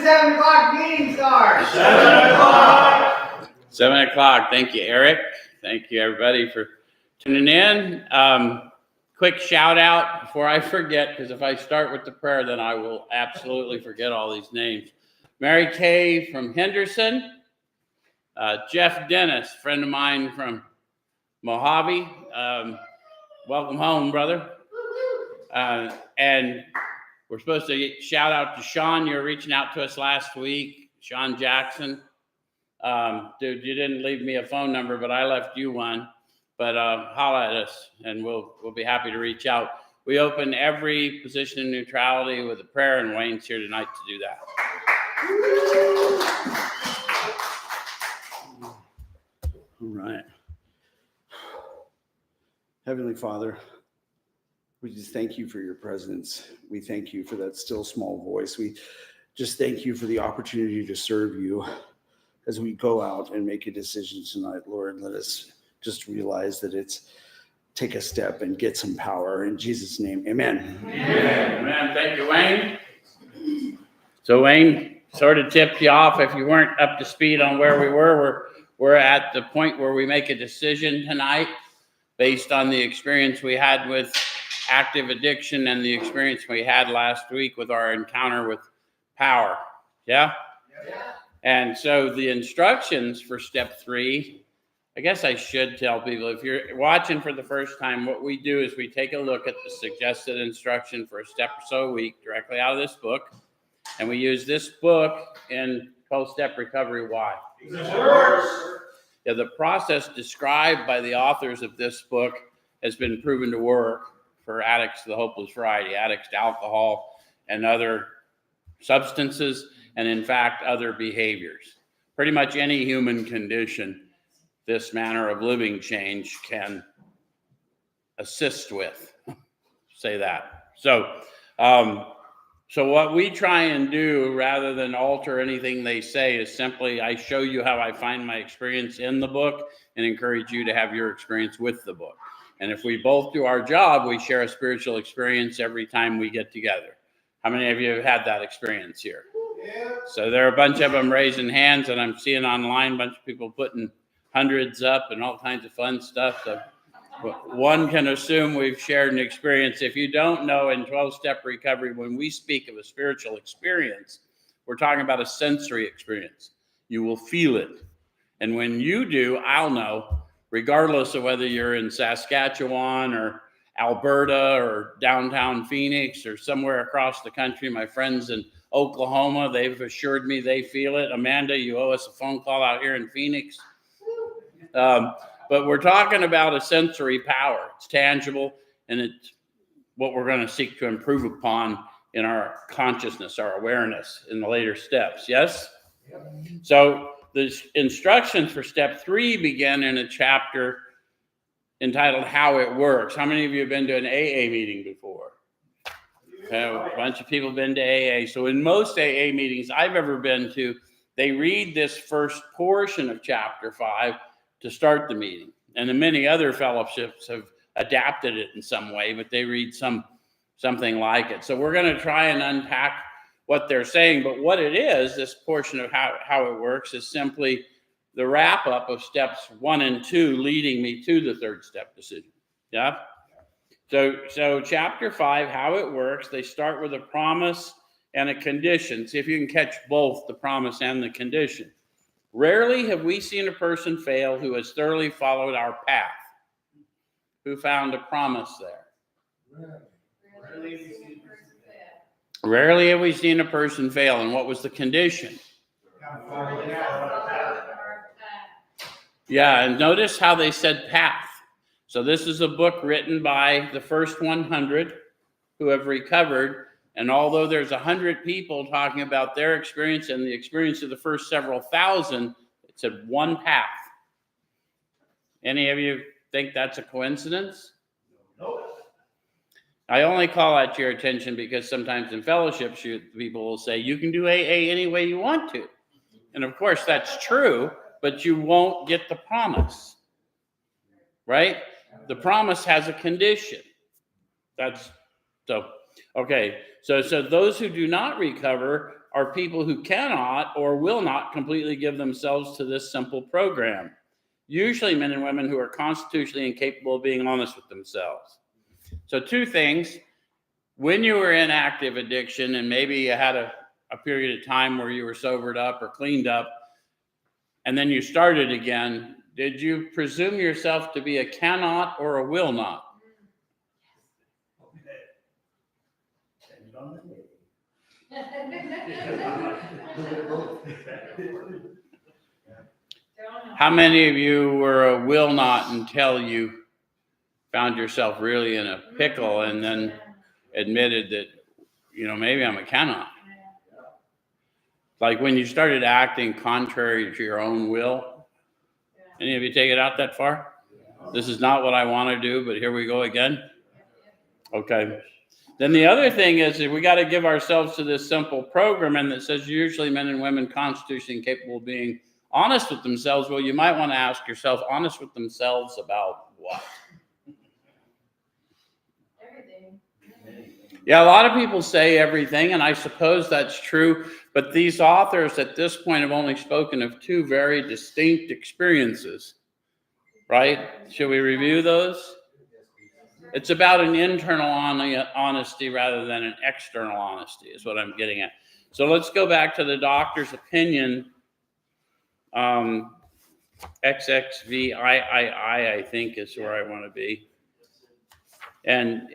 7 o'clock meeting starts? 7 o'clock. 7 o'clock. Thank you, Eric. Thank you, everybody, for tuning in. Quick shout out before I forget, because if I start with the prayer, then I will absolutely forget all these names. Mary Kay from Henderson. Jeff Dennis, friend of mine from Mojave. Welcome home, brother. And we're supposed to shout out to Sean. You were reaching out to us last week. Sean Jackson. Dude, you didn't leave me a phone number, but I left you one. But holla at us, and we'll be happy to reach out. We open every position in neutrality with a prayer, and Wayne's here tonight to do that. All right. Heavenly Father, we just thank you for your presence. We thank you for that still small voice. We just thank you for the opportunity to serve you as we go out and make a decision tonight, Lord. Let us just realize that it's take a step and get some power. In Jesus' name, amen. Amen. Thank you, Wayne. So Wayne sort of tipped you off if you weren't up to speed on where we were. We're at the point where we make a decision tonight based on the experience we had with active addiction and the experience we had last week with our encounter with power. Yeah? And so the instructions for step 3, I guess I should tell people, if you're watching for the first time, what we do is we take a look at the suggested instruction for a step or so a week directly out of this book. And we use this book in 12-Step Recovery. Why? Because it works. Yeah, the process described by the authors of this book has been proven to work for addicts to the hopeless variety, addicts to alcohol and other substances, and in fact, other behaviors. Pretty much any human condition this manner of living change can assist with. Say that. So what we try and do, rather than alter anything they say, is simply I show you how I find my experience in the book and encourage you to have your experience with the book. And if we both do our job, we share a spiritual experience every time we get together. How many of you have had that experience here? Yeah. So there are a bunch of them raising hands, and I'm seeing online a bunch of people putting hundreds up and all kinds of fun stuff. So one can assume we've shared an experience. If you don't know, in 12-Step Recovery, when we speak of a spiritual experience, we're talking about a sensory experience. You will feel it. And when you do, I'll know, regardless of whether you're in Saskatchewan or Alberta or downtown Phoenix or somewhere across the country. My friends in Oklahoma, they've assured me they feel it. Amanda, you owe us a phone call out here in Phoenix. But we're talking about a sensory power. It's tangible, and it's what we're going to seek to improve upon in our consciousness, our awareness in the later steps. Yes? Yep. So the instructions for step 3 begin in a chapter entitled How It Works. How many of you have been to an AA meeting before? Okay, a bunch of people have been to AA. So in most AA meetings I've ever been to, they read this first portion of chapter 5 to start the meeting. And then many other fellowships have adapted it in some way, but they read something like it. So we're going to try and unpack what they're saying. But what it is, this portion of how it works, is simply the wrap up of steps 1 and 2, leading me to the third step decision. Yeah. So chapter 5, how it works, they start with a promise and a condition. See if you can catch both the promise and the condition. Rarely have we seen a person fail who has thoroughly followed our path. Who found a promise there? Rarely have we seen a person fail. And what was the condition? Yeah, and notice how they said path. So this is a book written by the first 100 who have recovered. And although there's 100 people talking about their experience and the experience of the first several thousand, it said one path. Any of you think that's a coincidence? No. I only call that to your attention because sometimes in fellowships, people will say, you can do AA any way you want to. And of course, that's true, but you won't get the promise, right? The promise has a condition. Okay. So those who do not recover are people who cannot or will not completely give themselves to this simple program. Usually men and women who are constitutionally incapable of being honest with themselves. So two things. When you were in active addiction and maybe you had a period of time where you were sobered up or cleaned up, and then you started again, did you presume yourself to be a cannot or a will not? How many of you were a will not until you found yourself really in a pickle and then admitted that, maybe I'm a cannot? Like when you started acting contrary to your own will. Any of you take it out that far? This is not what I want to do, but here we go again. Okay. Then the other thing is that we got to give ourselves to this simple program, and that says usually men and women constitutionally incapable of being honest with themselves. Well, you might want to ask yourself, honest with themselves about what? Everything. Yeah, a lot of people say everything, and I suppose that's true. But these authors at this point have only spoken of two very distinct experiences, right? Should we review those? It's about an internal honesty rather than an external honesty is what I'm getting at. So let's go back to the doctor's opinion. XXVIII, I think is where I want to be. And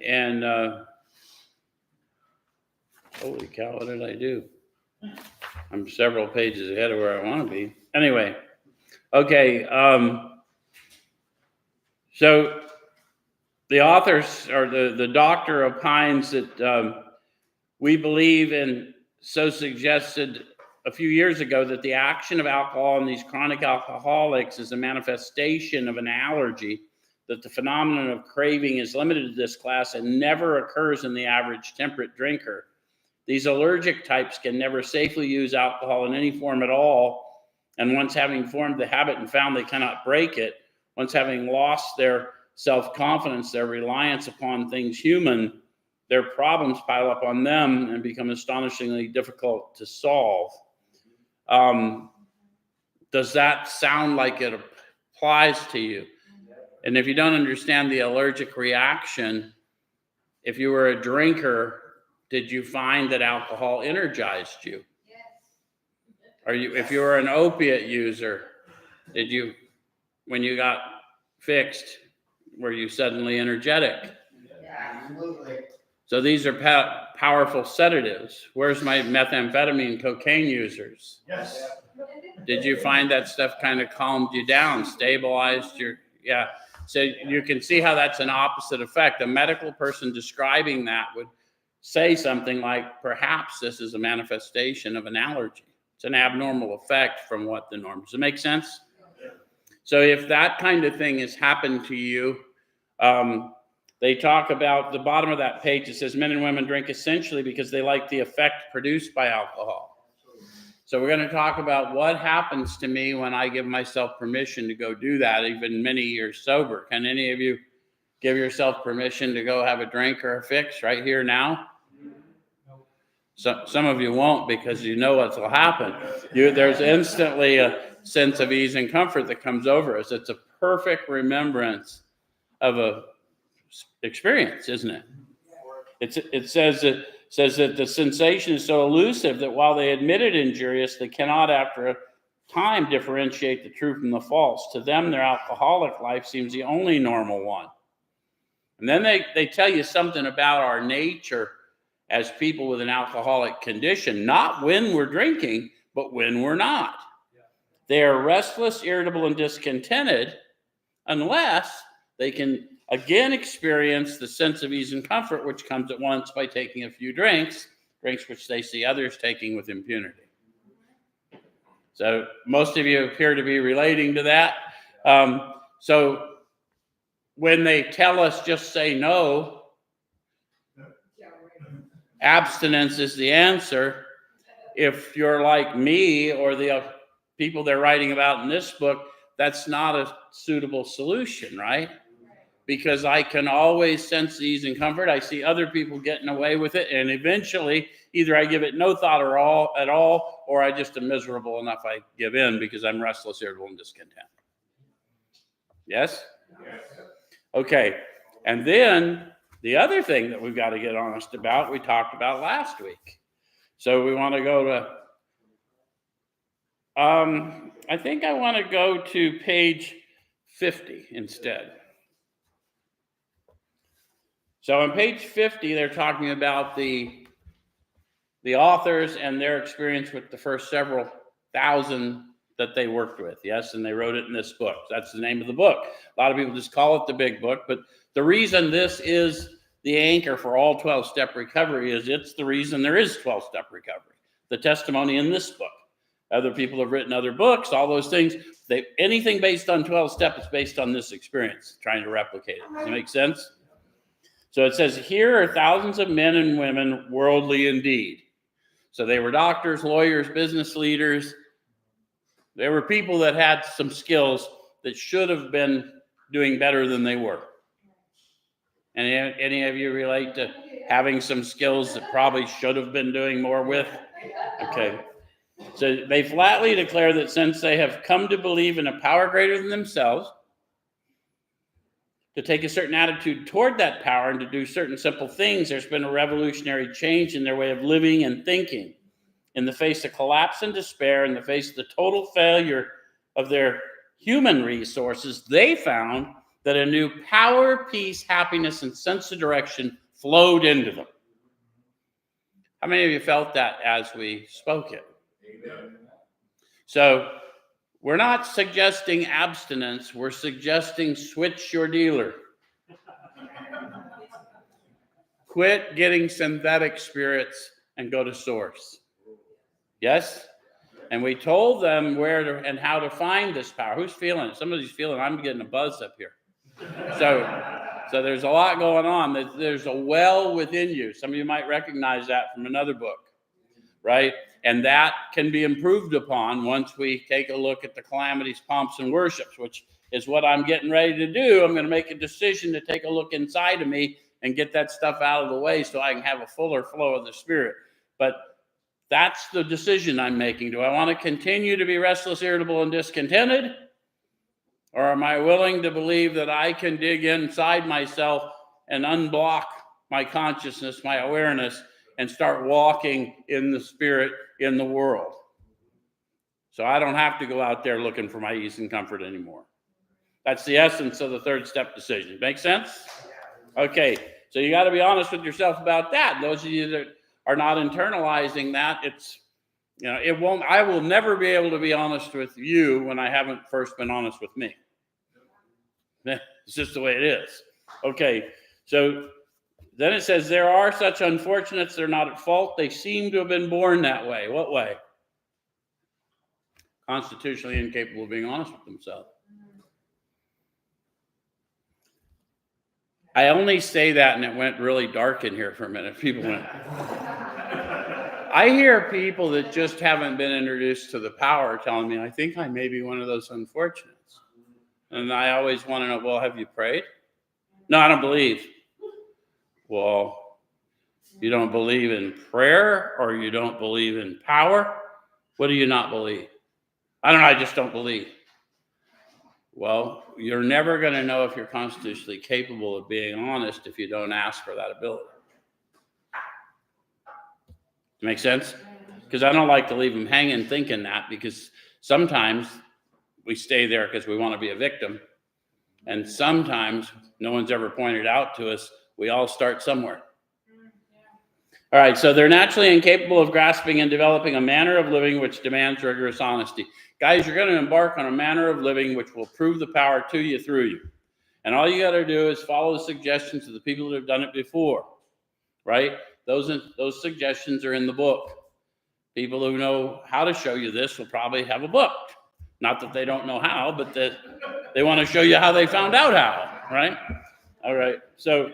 holy cow, what did I do? I'm several pages ahead of where I want to be. Anyway, okay. So the authors or the doctor opines that we believe and so suggested a few years ago that the action of alcohol in these chronic alcoholics is a manifestation of an allergy, that the phenomenon of craving is limited to this class and never occurs in the average temperate drinker. These allergic types can never safely use alcohol in any form at all, and once having formed the habit and found they cannot break it, once having lost their self-confidence, their reliance upon things human, their problems pile up on them and become astonishingly difficult to solve. Does that sound like it applies to you? And if you don't understand the allergic reaction, if you were a drinker, did you find that alcohol energized you? Yes. If you were an opiate user, did you, when you got fixed, were you suddenly energetic? Absolutely. So these are powerful sedatives. Where's my methamphetamine, cocaine users? Yes. Did you find that stuff kind of calmed you down, stabilized your, yeah. So you can see how that's an opposite effect. A medical person describing that would say something like, perhaps this is a manifestation of an allergy. It's an abnormal effect from what the norm. Does it make sense? So if that kind of thing has happened to you, they talk about the bottom of that page. It says men and women drink essentially because they like the effect produced by alcohol. So we're going to talk about what happens to me when I give myself permission to go do that, even many years sober. Can any of you give yourself permission to go have a drink or a fix right here now? So, some of you won't because you know what will happen. There's instantly a sense of ease and comfort that comes over us. It's a perfect remembrance of a experience, isn't it? It says that the sensation is so elusive that while they admit it injurious, they cannot after a time differentiate the true from the false. To them, their alcoholic life seems the only normal one. And then they tell you something about our nature as people with an alcoholic condition, not when we're drinking, but when we're not. They are restless, irritable, and discontented unless they can again experience the sense of ease and comfort, which comes at once by taking a few drinks which they see others taking with impunity. So most of you appear to be relating to that. So when they tell us just say no, abstinence is the answer. If you're like me or the people they're writing about in this book, that's not a suitable solution, right? because I can always sense ease and comfort. I see other people getting away with it, and eventually either I give it no thought at all, or I just am miserable enough I give in because I'm restless, irritable, and discontent. Yes? Okay. And then the other thing that we've got to get honest about, we talked about last week. So we want to go to, I think I want to go to page 50 instead. So on page 50, they're talking about the authors and their experience with the first several thousand that they worked with. Yes, and they wrote it in this book. That's the name of the book. A lot of people just call it the big book, but the reason this is the anchor for all 12-step recovery is it's the reason there is 12-step recovery. The testimony in this book. Other people have written other books, all those things. Anything based on 12-step is based on this experience, trying to replicate it. Does that make sense? So it says, here are thousands of men and women, worldly indeed. So they were doctors, lawyers, business leaders. They were people that had some skills that should have been doing better than they were. And any of you relate to having some skills that probably should have been doing more with? Okay. So they flatly declare that since they have come to believe in a power greater than themselves, to take a certain attitude toward that power and to do certain simple things, there's been a revolutionary change in their way of living and thinking. In the face of collapse and despair, in the face of the total failure of their human resources, they found that a new power, peace, happiness, and sense of direction flowed into them. How many of you felt that as we spoke it? Amen. So we're not suggesting abstinence. We're suggesting switch your dealer. Quit getting synthetic spirits and go to source. Yes? And we told them where to and how to find this power. Who's feeling it? Somebody's feeling it. I'm getting a buzz up here. So there's a lot going on. There's a well within you. Some of you might recognize that from another book, right? And that can be improved upon once we take a look at the calamities, pomps, and worships, which is what I'm getting ready to do. I'm going to make a decision to take a look inside of me and get that stuff out of the way so I can have a fuller flow of the Spirit. But that's the decision I'm making. Do I want to continue to be restless, irritable, and discontented? Or am I willing to believe that I can dig inside myself and unblock my consciousness, my awareness, and start walking in the Spirit in the world? So I don't have to go out there looking for my ease and comfort anymore. That's the essence of the third step decision. Make sense? Okay, so you got to be honest with yourself about that. Those of you that are not internalizing that, I will never be able to be honest with you when I haven't first been honest with me. It's just the way it is. Okay, so then it says, there are such unfortunates, they're not at fault. They seem to have been born that way. What way? Constitutionally incapable of being honest with themselves. I only say that, and it went really dark in here for a minute. People went. I hear people that just haven't been introduced to the power telling me, I think I may be one of those unfortunates. And I always want to know, well, have you prayed? No, I don't believe. Well, you don't believe in prayer, or you don't believe in power? What do you not believe? I don't know, I just don't believe. Well, you're never going to know if you're constitutionally capable of being honest if you don't ask for that ability. Make sense? Because I don't like to leave them hanging thinking that, because sometimes we stay there because we want to be a victim. And sometimes no one's ever pointed out to us, we all start somewhere. All right, so they're naturally incapable of grasping and developing a manner of living which demands rigorous honesty. Guys, you're going to embark on a manner of living which will prove the power to you through you. And all you got to do is follow the suggestions of the people that have done it before, right? Those suggestions are in the book. People who know how to show you this will probably have a book. Not that they don't know how, but that they want to show you how they found out how, right? All right, so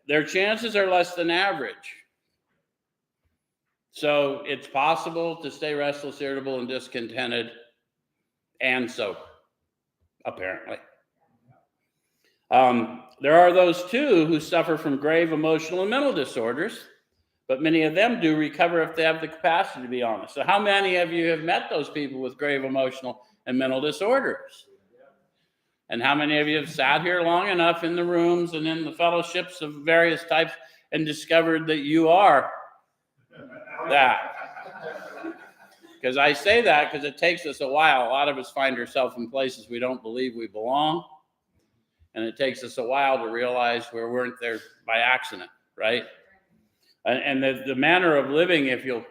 their chances are less than average. So it's possible to stay restless, irritable, and discontented and sober, apparently. There are those too who suffer from grave emotional and mental disorders, but many of them do recover if they have the capacity to be honest. So how many of you have met those people with grave emotional and mental disorders? And how many of you have sat here long enough in the rooms and in the fellowships of various types and discovered that you are that? Because I say that because it takes us a while. A lot of us find ourselves in places we don't believe we belong. And it takes us a while to realize we weren't there by accident, right? And the manner of living, if you'll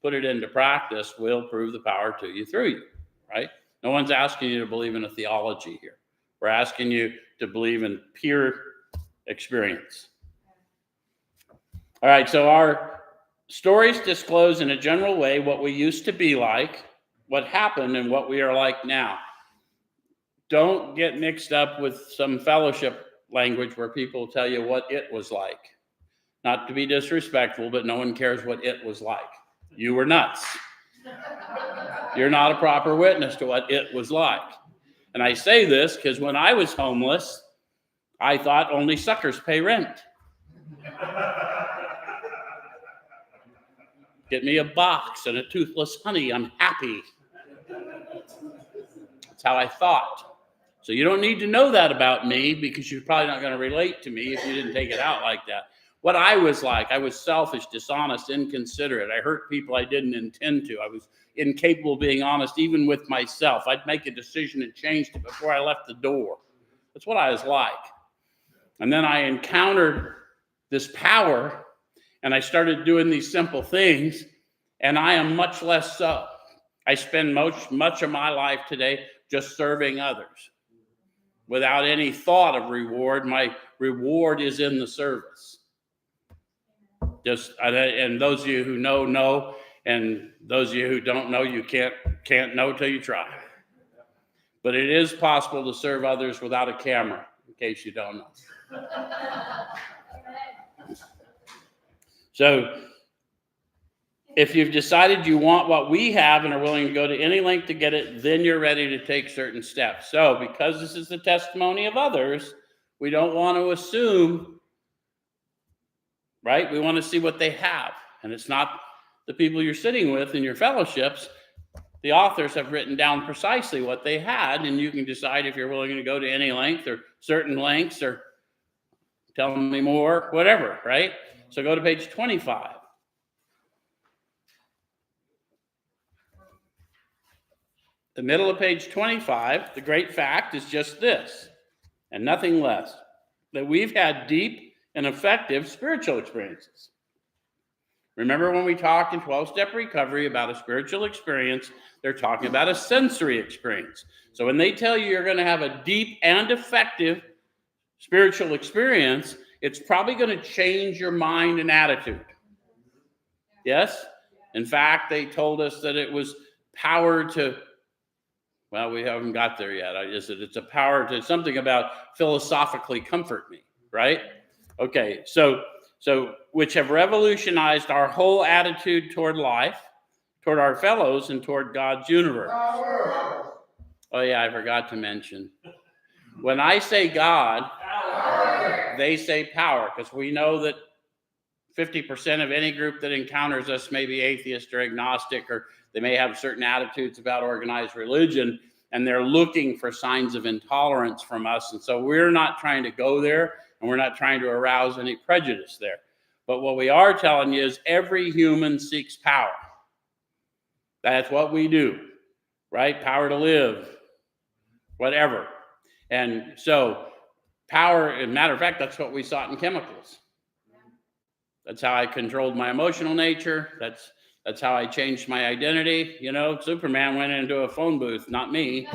put it into practice, will prove the power to you through you, right? No one's asking you to believe in a theology here. We're asking you to believe in pure experience. All right, so our stories disclose in a general way what we used to be like, what happened, and what we are like now. Don't get mixed up with some fellowship language where people tell you what it was like. Not to be disrespectful, but no one cares what it was like. You were nuts. You're not a proper witness to what it was like. And I say this because when I was homeless, I thought only suckers pay rent. Get me a box and a toothless honey, I'm happy. That's how I thought. So you don't need to know that about me because you're probably not going to relate to me if you didn't take it out like that. What I was like, I was selfish, dishonest, inconsiderate. I hurt people I didn't intend to. I was incapable of being honest even with myself. I'd make a decision and changed it before I left the door. That's what I was like. And then I encountered this power and I started doing these simple things, and I am much less so. I spend much of my life today just serving others without any thought of reward. My reward is in the service. And those of you who know, and those of you who don't know, you can't know till you try. But it is possible to serve others without a camera, in case you don't know. So if you've decided you want what we have and are willing to go to any length to get it, then you're ready to take certain steps. So because this is the testimony of others, we don't want to assume, right? We want to see what they have. And it's not the people you're sitting with in your fellowships. The authors have written down precisely what they had, and you can decide if you're willing to go to any length or certain lengths or tell me more, whatever, right? So go to page 25. The middle of page 25, the great fact is just this, and nothing less, that we've had deep and effective spiritual experiences. Remember when we talked in 12-step recovery about a spiritual experience, they're talking about a sensory experience. So when they tell you you're going to have a deep and effective spiritual experience, it's probably going to change your mind and attitude. Yes? In fact, they told us that it was power to, well, we haven't got there yet. It's a power to something about philosophically comfort me, right? Okay, so which have revolutionized our whole attitude toward life, toward our fellows, and toward God's universe. Power. Oh yeah, I forgot to mention. When I say God, Power. they say power, because we know that 50% of any group that encounters us may be atheist or agnostic, or they may have certain attitudes about organized religion, and they're looking for signs of intolerance from us. And so we're not trying to go there, and we're not trying to arouse any prejudice there. But what we are telling you is every human seeks power. That's what we do, right? Power to live, whatever. And so power, as a matter of fact, that's what we sought in chemicals. That's how I controlled my emotional nature. That's how I changed my identity. You know, Superman went into a phone booth, not me.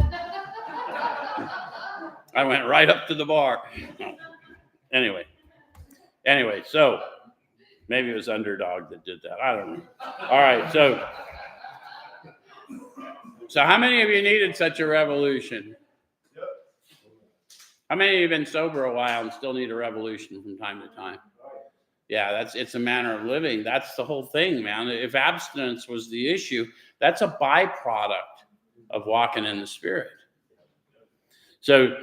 I went right up to the bar. Anyway, so maybe it was Underdog that did that. I don't know. All right, so how many of you needed such a revolution? How many of you have been sober a while and still need a revolution from time to time? Yeah, it's a manner of living. That's the whole thing, man. If abstinence was the issue, that's a byproduct of walking in the Spirit. So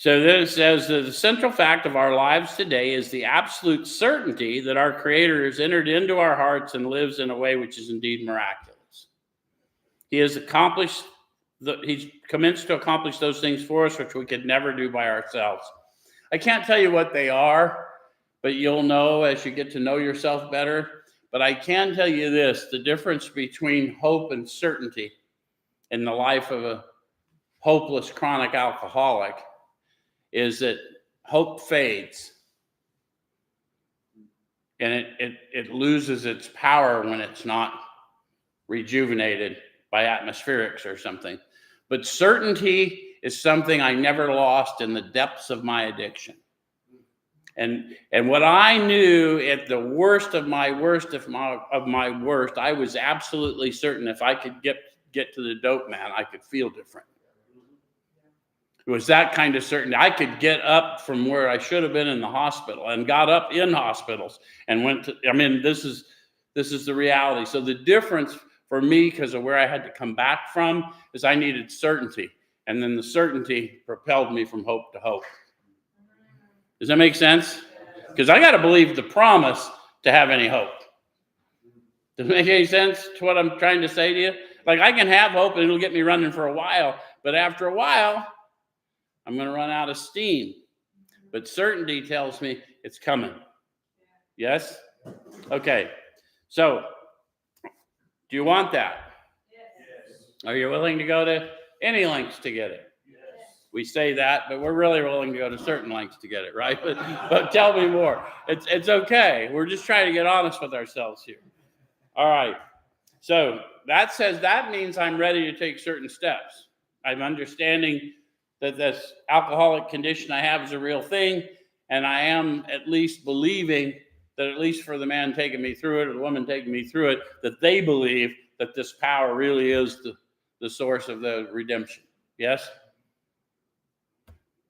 So then it says that the central fact of our lives today is the absolute certainty that our Creator has entered into our hearts and lives in a way which is indeed miraculous. He has accomplished, he's commenced to accomplish those things for us which we could never do by ourselves. I can't tell you what they are, but you'll know as you get to know yourself better. But I can tell you this, the difference between hope and certainty in the life of a hopeless chronic alcoholic is that hope fades and it loses its power when it's not rejuvenated by atmospherics or something. But certainty is something I never lost in the depths of my addiction. And what I knew at the worst of my worst I was absolutely certain if I could get to the dope man, I could feel different. It was that kind of certainty. I could get up from where I should have been in the hospital and got up in hospitals and went to, this is the reality. So the difference for me, because of where I had to come back from, is I needed certainty. And then the certainty propelled me from hope to hope. Does that make sense? Because I got to believe the promise to have any hope. Does it make any sense to what I'm trying to say to you? Like I can have hope and it'll get me running for a while, but after a while, I'm going to run out of steam. But certainty tells me it's coming. Yes? Okay. So, do you want that? Yes. Are you willing to go to any lengths to get it? Yes. We say that, but we're really willing to go to certain lengths to get it, right? But tell me more. It's okay. We're just trying to get honest with ourselves here. All right. So that means I'm ready to take certain steps. I'm understanding that this alcoholic condition I have is a real thing, and I am at least believing that at least for the man taking me through it or the woman taking me through it, that they believe that this power really is the source of the redemption. Yes?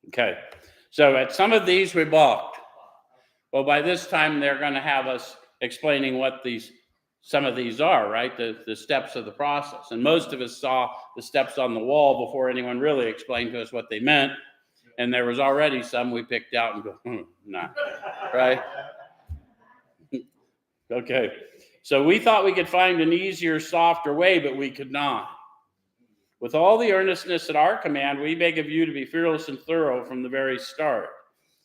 Okay. So at some of these we balked. Well, by this time they're going to have us explaining what some of these are, right? The steps of the process. And most of us saw the steps on the wall before anyone really explained to us what they meant. And there was already some we picked out and go, nah, right? Okay. So we thought we could find an easier, softer way, but we could not. With all the earnestness at our command, we beg of you to be fearless and thorough from the very start.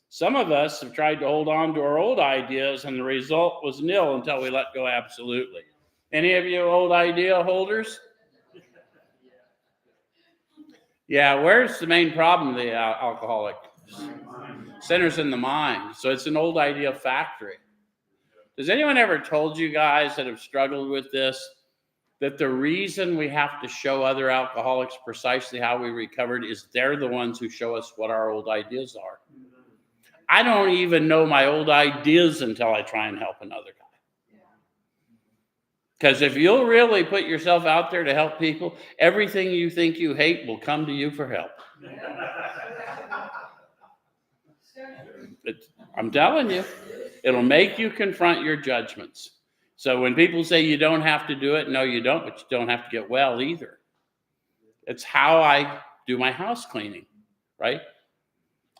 Some of us have tried to hold on to our old ideas, and the result was nil until we let go absolutely. Any of you old idea holders? Yeah, where's the main problem of the alcoholic? Centers in the mind. So it's an old idea factory. Has anyone ever told you guys that have struggled with this, that the reason we have to show other alcoholics precisely how we recovered is they're the ones who show us what our old ideas are? I don't even know my old ideas until I try and help another guy. Because if you'll really put yourself out there to help people, everything you think you hate will come to you for help. I'm telling you, it'll make you confront your judgments. So when people say you don't have to do it, no, you don't, but you don't have to get well either. It's how I do my house cleaning, right?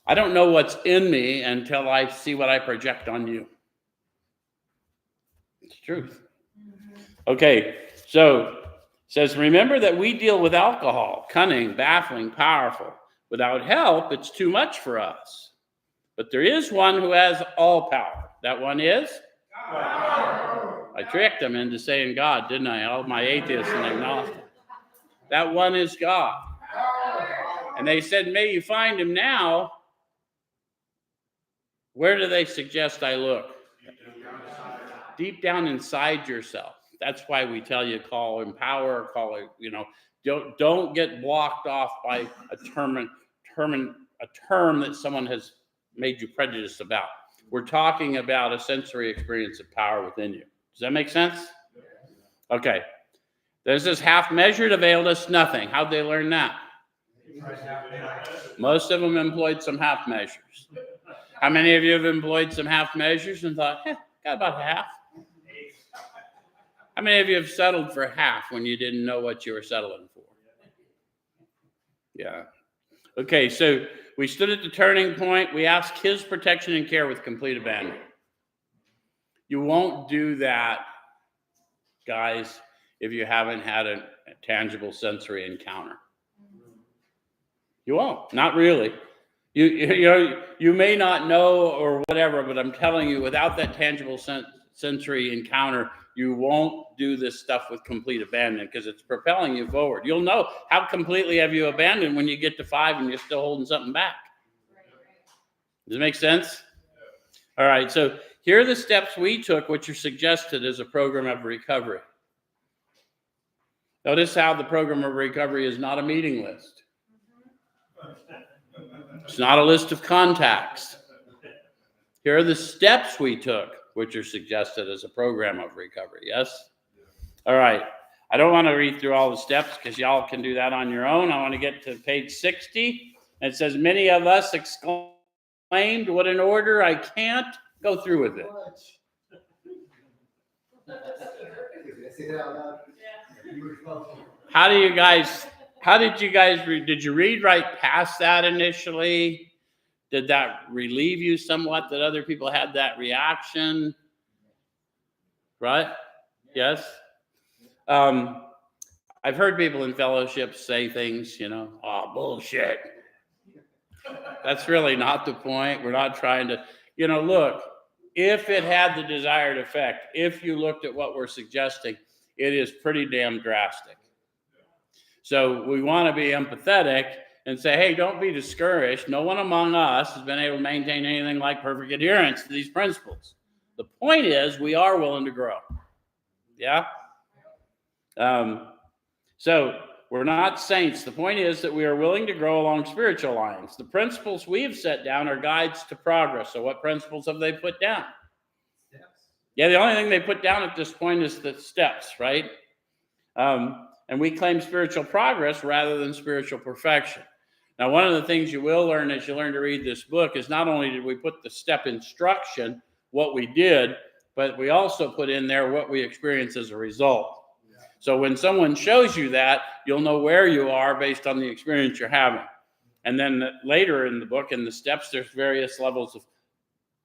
I don't know what's in me until I see what I project on you. It's truth. Okay, so it says, remember that we deal with alcohol, cunning, baffling, powerful. Without help, it's too much for us. But there is one who has all power. That one is? God. I tricked them into saying God, didn't I? All my atheists and agnostics. That one is God. And they said, may you find him now. Where do they suggest I look? Deep down inside yourself. That's why we tell you call him power, call it, don't get blocked off by a term that someone has made you prejudiced about. We're talking about a sensory experience of power within you. Does that make sense? Okay. There's this half measured availed us nothing. How'd they learn that? Most of them employed some half measures. How many of you have employed some half measures and thought, got about half? How many of you have settled for half when you didn't know what you were settling for? Yeah. Okay, so We stood at the turning point. We asked his protection and care with complete abandon. You won't do that, guys, if you haven't had a tangible sensory encounter. You won't, not really. You may not know or whatever, but I'm telling you, without that tangible sensory encounter, you won't do this stuff with complete abandon because it's propelling you forward. You'll know how completely have you abandoned when you get to 5 and you're still holding something back. Does it make sense? All right, so here are the steps we took, which are suggested as a program of recovery. Notice how the program of recovery is not a meeting list. It's not a list of contacts. Here are the steps we took, which are suggested as a program of recovery. Yes? All right. I don't want to read through all the steps because y'all can do that on your own. I want to get to page 60. And it says, many of us exclaimed, what an order, I can't go through with it. How did you guys read? Did you read right past that initially? Did that relieve you somewhat that other people had that reaction? Right? Yes? I've heard people in fellowships say things, oh, bullshit. That's really not the point. We're not trying to, look, if it had the desired effect, if you looked at what we're suggesting, it is pretty damn drastic. So we want to be empathetic and say, hey, don't be discouraged. No one among us has been able to maintain anything like perfect adherence to these principles. The point is, we are willing to grow. Yeah? So we're not saints. The point is that we are willing to grow along spiritual lines. The principles we have set down are guides to progress. So what principles have they put down? Steps. Yeah, the only thing they put down at this point is the steps, right? And we claim spiritual progress rather than spiritual perfection. Now, one of the things you will learn as you learn to read this book is not only did we put the step instruction, what we did, but we also put in there what we experienced as a result. Yeah. So when someone shows you that, you'll know where you are based on the experience you're having. And then later in the book, in the steps, there's various levels of,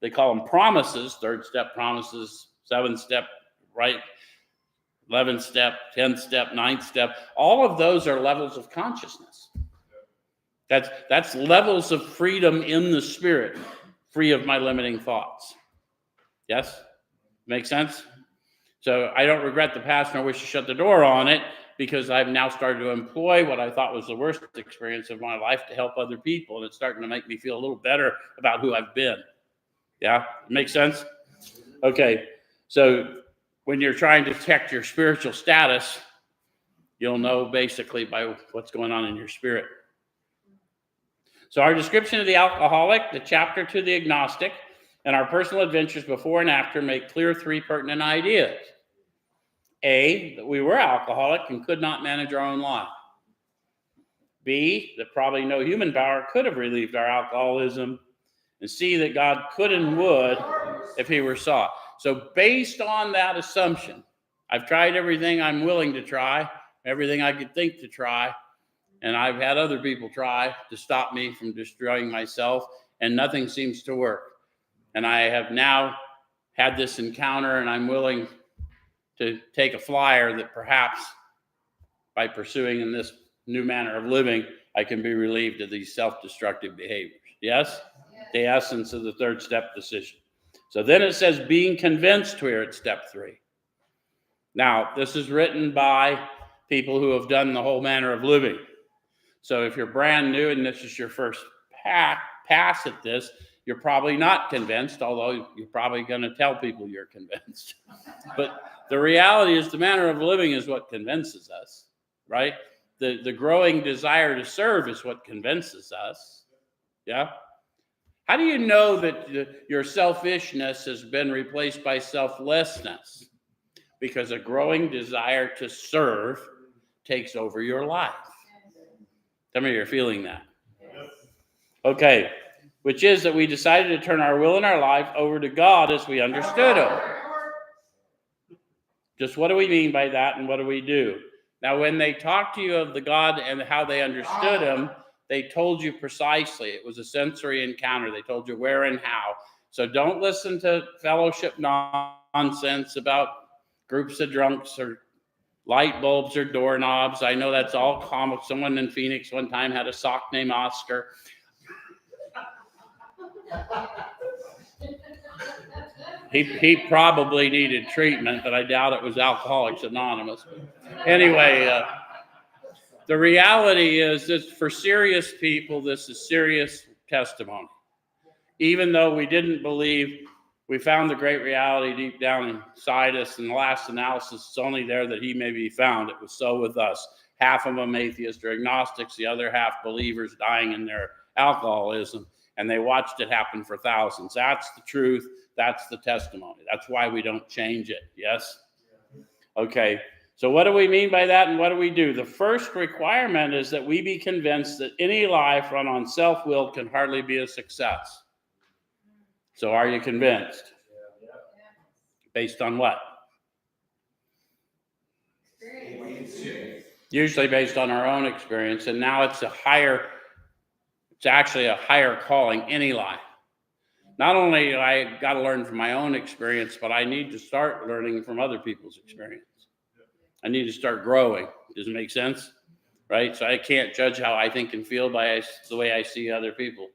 they call them promises, 3rd step promises, 7th step, right? 11th step, 10th step, 9th step. All of those are levels of consciousness. That's levels of freedom in the spirit, free of my limiting thoughts. Yes? Make sense? So I don't regret the past nor wish to shut the door on it because I've now started to employ what I thought was the worst experience of my life to help other people. And it's starting to make me feel a little better about who I've been. Yeah? Make sense? Okay. So when you're trying to check your spiritual status, you'll know basically by what's going on in your spirit. So our description of the alcoholic, the chapter to the agnostic, and our personal adventures before and after make clear 3 pertinent ideas. A, that we were alcoholic and could not manage our own life. B, that probably no human power could have relieved our alcoholism. And C, that God could and would if he were sought. So based on that assumption, I've tried everything I'm willing to try, everything I could think to try, and I've had other people try to stop me from destroying myself, and nothing seems to work. And I have now had this encounter, and I'm willing to take a flyer that perhaps by pursuing in this new manner of living, I can be relieved of these self-destructive behaviors. Yes? The essence of the 3rd step decision. So then it says being convinced here at step 3. Now, this is written by people who have done the whole manner of living. So if you're brand new and this is your first pass at this, you're probably not convinced, although you're probably going to tell people you're convinced. But the reality is the manner of living is what convinces us, right? The growing desire to serve is what convinces us. Yeah? How do you know that your selfishness has been replaced by selflessness? Because a growing desire to serve takes over your life. Tell me you're feeling that. Okay, which is that we decided to turn our will and our life over to God as we understood him. Just what do we mean by that and what do we do? Now, when they talk to you of the God and how they understood him, They told you precisely. It was a sensory encounter. They told you where and how. So don't listen to fellowship nonsense about groups of drunks or light bulbs or doorknobs. I know that's all common. Someone in Phoenix one time had a sock named Oscar. He probably needed treatment, but I doubt it was Alcoholics Anonymous. Anyway, the reality is that for serious people, this is serious testimony. Even though we didn't believe, we found the great reality deep down inside us. In the last analysis, it's only there that he may be found. It was so with us. Half of them atheists or agnostics, the other half believers dying in their alcoholism. And they watched it happen for thousands. That's the truth. That's the testimony. That's why we don't change it. Yes? Okay. So what do we mean by that, and what do we do? The first requirement is that we be convinced that any life run on self-will can hardly be a success. So are you convinced? Based on what? Usually based on our own experience, and now it's actually a higher calling, any life. Not only I got to learn from my own experience, but I need to start learning from other people's experience. I need to start growing. Does it make sense? Right? So I can't judge how I think and feel by the way I see other people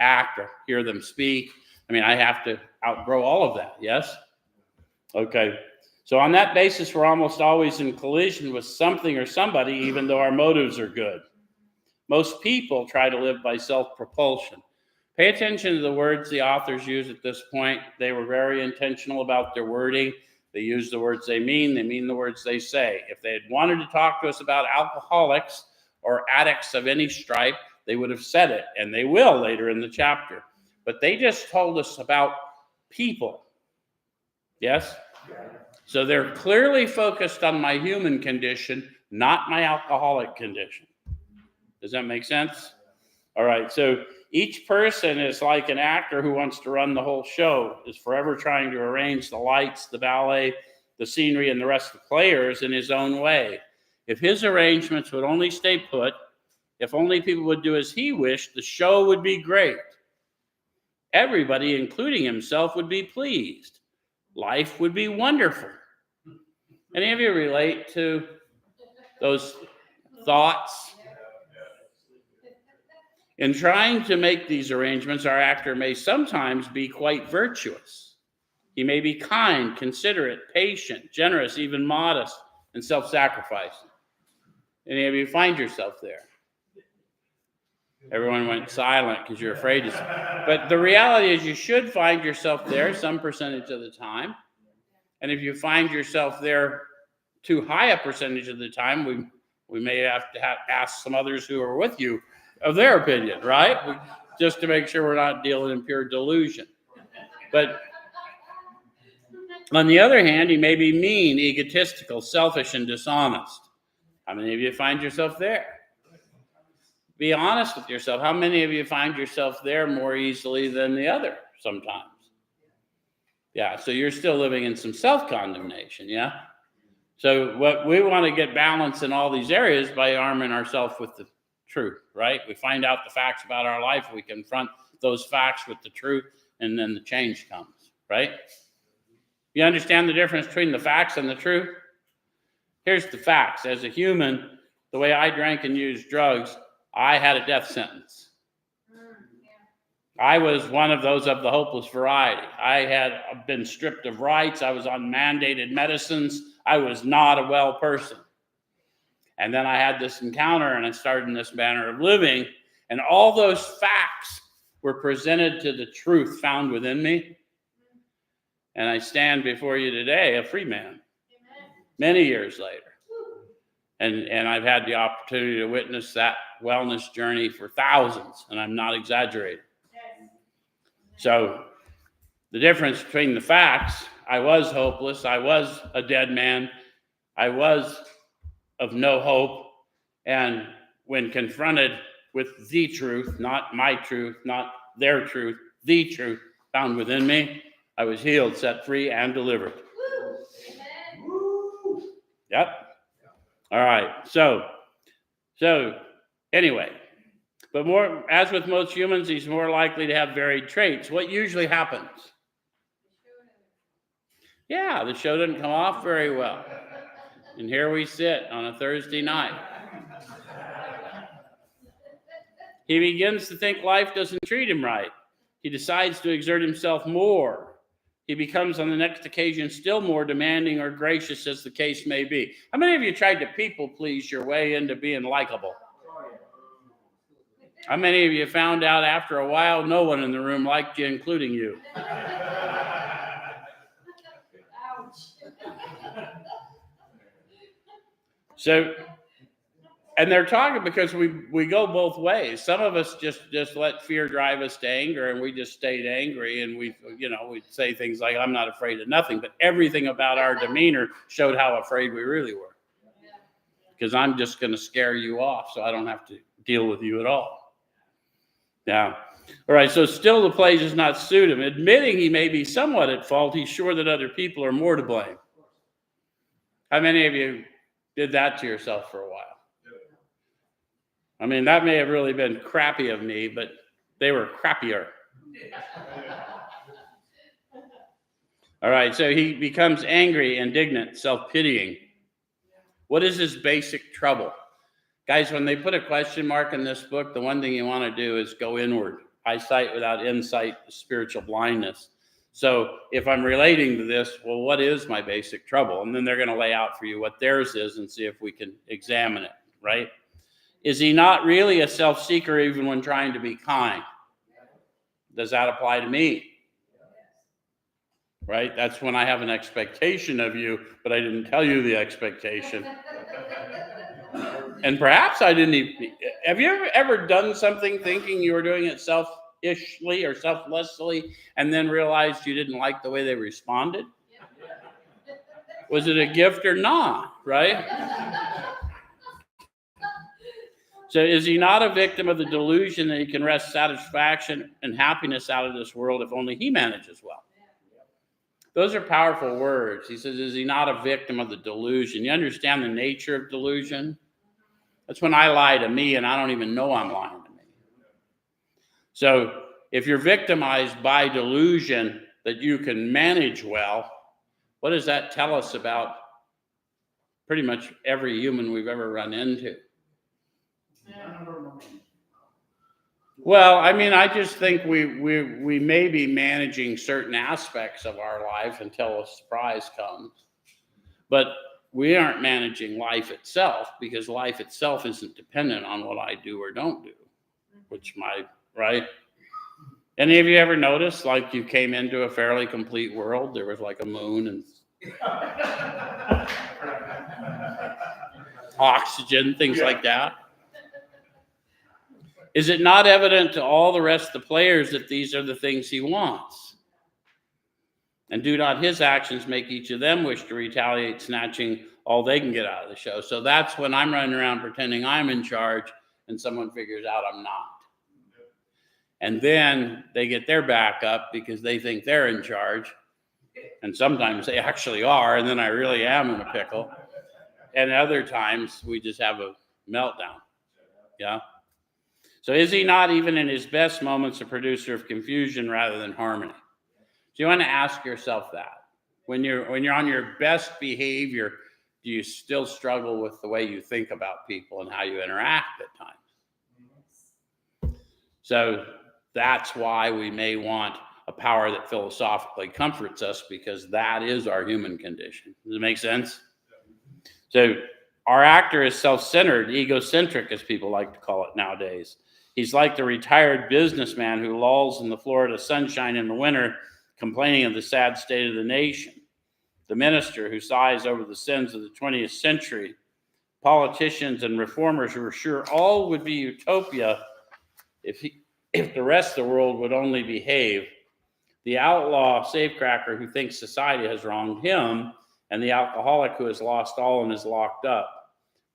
act or hear them speak. I mean, I have to outgrow all of that. Yes? Okay. So on that basis, we're almost always in collision with something or somebody, even though our motives are good. Most people try to live by self-propulsion. Pay attention to the words the authors use at this point. They were very intentional about their wording. They use the words they mean the words they say. If they had wanted to talk to us about alcoholics or addicts of any stripe, they would have said it, and they will later in the chapter. But they just told us about people. Yes? So they're clearly focused on my human condition, not my alcoholic condition. Does that make sense? All right, so each person is like an actor who wants to run the whole show, is forever trying to arrange the lights, the ballet, the scenery, and the rest of the players in his own way. If his arrangements would only stay put, if only people would do as he wished, the show would be great. Everybody, including himself, would be pleased. Life would be wonderful. Any of you relate to those thoughts? In trying to make these arrangements, our actor may sometimes be quite virtuous. He may be kind, considerate, patient, generous, even modest, and self-sacrificing. Any of you find yourself there? Everyone went silent because you're afraid to say. But the reality is you should find yourself there some percentage of the time. And if you find yourself there too high a percentage of the time, we may have to ask some others who are with you of their opinion, right? Just to make sure we're not dealing in pure delusion. But on the other hand, he may be mean, egotistical, selfish, and dishonest. How many of you find yourself there? Be honest with yourself. How many of you find yourself there more easily than the other sometimes? Yeah, so you're still living in some self-condemnation, yeah? So what we want to get balance in all these areas by arming ourselves with the truth, right? We find out the facts about our life, we confront those facts with the truth, and then the change comes, right? You understand the difference between the facts and the truth? Here's the facts. As a human, the way I drank and used drugs, I had a death sentence. I was one of those of the hopeless variety. I had been stripped of rights. I was on mandated medicines. I was not a well person. And then I had this encounter and I started in this manner of living. And all those facts were presented to the truth found within me. And I stand before you today, a free man, many years later. And I've had the opportunity to witness that wellness journey for thousands, and I'm not exaggerating. So the difference between the facts, I was hopeless, I was a dead man, I was of no hope, and when confronted with the truth, not my truth, not their truth, the truth found within me, I was healed, set free, and delivered. Yep. All right. So anyway, But more, as with most humans, he's more likely to have varied traits. What usually happens? Yeah, the show didn't come off very well. And here we sit on a Thursday night. He begins to think life doesn't treat him right. He decides to exert himself more. He becomes, on the next occasion, still more demanding or gracious, as the case may be. How many of you tried to people please your way into being likable? How many of you found out after a while no one in the room liked you, including you? So, and they're talking because we go both ways. Some of us just let fear drive us to anger, and we just stayed angry, and we'd say things like, I'm not afraid of nothing, but everything about our demeanor showed how afraid we really were. Because I'm just going to scare you off so I don't have to deal with you at all. Yeah. All right, so still the play does not suit him. Admitting he may be somewhat at fault, he's sure that other people are more to blame. How many of you did that to yourself for a while? I mean, that may have really been crappy of me, but they were crappier. All right, so he becomes angry, indignant, self-pitying. What is his basic trouble? Guys, when they put a question mark in this book, the one thing you want to do is go inward. Eyesight without insight is spiritual blindness. So if I'm relating to this, well, what is my basic trouble? And then they're going to lay out for you what theirs is and see if we can examine it, right? Is he not really a self-seeker even when trying to be kind? Does that apply to me? Right? That's when I have an expectation of you, but I didn't tell you the expectation. And perhaps I didn't even... Have you ever done something thinking you were doing it selfishly or selflessly and then realized you didn't like the way they responded? Was it a gift or not, right? So is he not a victim of the delusion that he can wrest satisfaction and happiness out of this world if only he manages well? Those are powerful words. He says, is he not a victim of the delusion? You understand the nature of delusion? That's when I lie to me and I don't even know I'm lying to me. So if you're victimized by delusion that you can manage well, what does that tell us about pretty much every human we've ever run into? Well, I mean, I just think we may be managing certain aspects of our life until a surprise comes. But we aren't managing life itself because life itself isn't dependent on what I do or don't do, right? Any of you ever noticed, like, you came into a fairly complete world? There was like a moon and oxygen, things like that. Is it not evident to all the rest of the players that these are the things he wants? And do not his actions make each of them wish to retaliate, snatching all they can get out of the show? So that's when I'm running around pretending I'm in charge and someone figures out I'm not. And then they get their back up because they think they're in charge. And sometimes they actually are, and then I really am in a pickle. And other times we just have a meltdown. Yeah? So is he not, even in his best moments, a producer of confusion rather than harmony? So you want to ask yourself that. When you're on your best behavior, do you still struggle with the way you think about people and how you interact at times? So that's why we may want a power that philosophically comforts us, because that is our human condition. Does it make sense? So our actor is self-centered, egocentric, as people like to call it nowadays. He's like the retired businessman who lolls in the Florida sunshine in the winter, complaining of the sad state of the nation. The minister who sighs over the sins of the 20th century. Politicians and reformers who are sure all would be utopia if the rest of the world would only behave. The outlaw safecracker who thinks society has wronged him, and the alcoholic who has lost all and is locked up.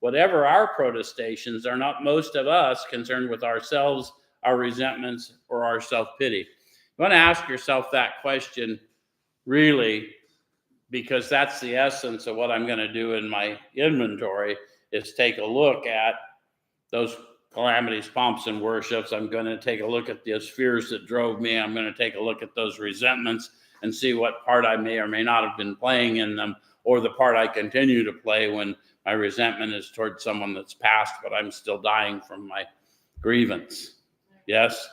Whatever our protestations, are not most of us concerned with ourselves, our resentments, or our self-pity? You want to ask yourself that question, really, because that's the essence of what I'm going to do in my inventory, is take a look at those calamities, pomps, and worships. I'm going to take a look at those fears that drove me. I'm going to take a look at those resentments and see what part I may or may not have been playing in them, or the part I continue to play when my resentment is towards someone that's passed, but I'm still dying from my grievance. Yes?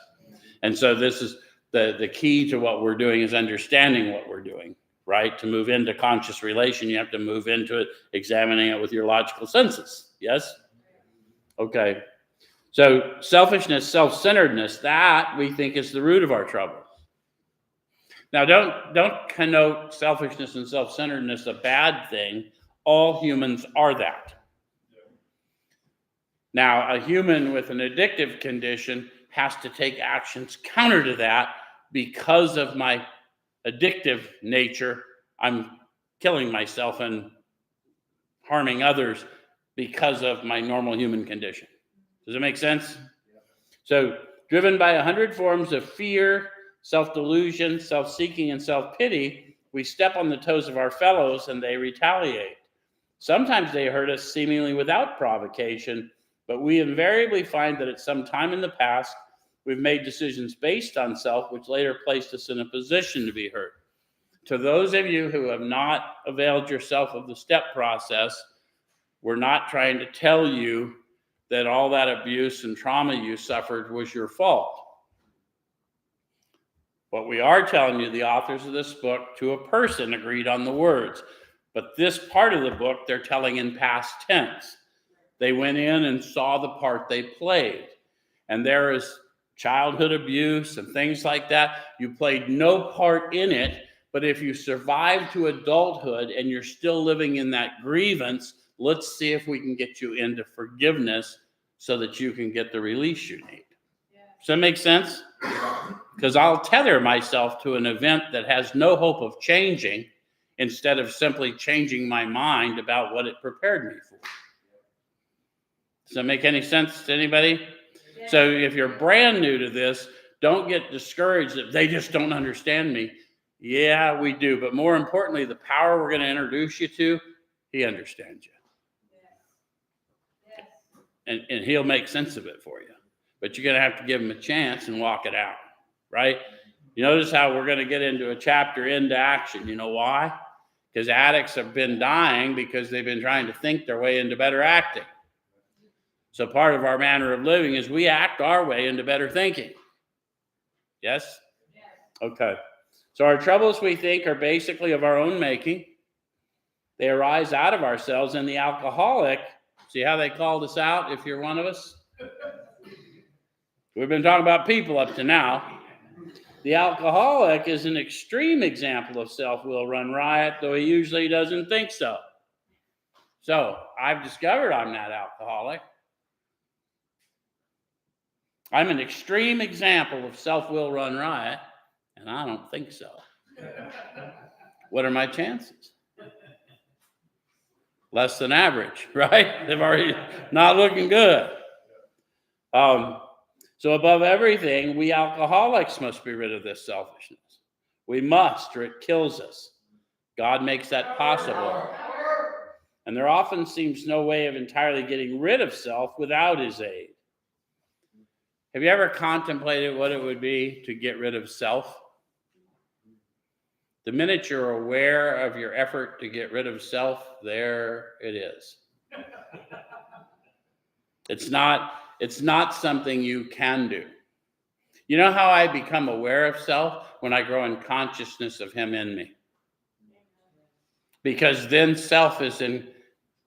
And so this is the key to what we're doing, is understanding what we're doing, right? To move into conscious relation, you have to move into it, examining it with your logical senses. Yes? Okay. So selfishness, self-centeredness, that we think is the root of our trouble. Now, don't connote selfishness and self-centeredness a bad thing. All humans are that. Now, a human with an addictive condition has to take actions counter to that. Because of my addictive nature, I'm killing myself and harming others because of my normal human condition. Does it make sense? So, driven by 100 forms of fear, self-delusion, self-seeking, and self-pity, we step on the toes of our fellows and they retaliate. Sometimes they hurt us seemingly without provocation, but we invariably find that at some time in the past, we've made decisions based on self, which later placed us in a position to be hurt. To those of you who have not availed yourself of the step process, we're not trying to tell you that all that abuse and trauma you suffered was your fault. What we are telling you, the authors of this book, to a person, agreed on the words. But this part of the book, they're telling in past tense. They went in and saw the part they played. And there is childhood abuse and things like that. You played no part in it, but if you survive to adulthood and you're still living in that grievance, let's see if we can get you into forgiveness so that you can get the release you need. Does that make sense? Because I'll tether myself to an event that has no hope of changing instead of simply changing my mind about what it prepared me for. Does that make any sense to anybody? Yeah. So if you're brand new to this, don't get discouraged that they just don't understand me. Yeah, we do. But more importantly, the power we're going to introduce you to, he understands you. Yes. And he'll make sense of it for you. But you're going to have to give him a chance and walk it out, right? You notice how we're going to get into a chapter into action. You know why? Because addicts have been dying because they've been trying to think their way into better acting. So part of our manner of living is we act our way into better thinking. Yes? Yes. Okay. So our troubles, we think, are basically of our own making. They arise out of ourselves, and the alcoholic, see how they called us out if you're one of us? We've been talking about people up to now. The alcoholic is an extreme example of self-will run riot, though he usually doesn't think so. So I've discovered I'm not alcoholic. I'm an extreme example of self-will run riot, and I don't think so. What are my chances? Less than average, right? They've already not looking good. So above everything, we alcoholics must be rid of this selfishness. We must, or it kills us. God makes that possible. And there often seems no way of entirely getting rid of self without his aid. Have you ever contemplated what it would be to get rid of self? The minute you're aware of your effort to get rid of self, there it is. It's not something you can do. You know how I become aware of self? When I grow in consciousness of him in me. Because then self is in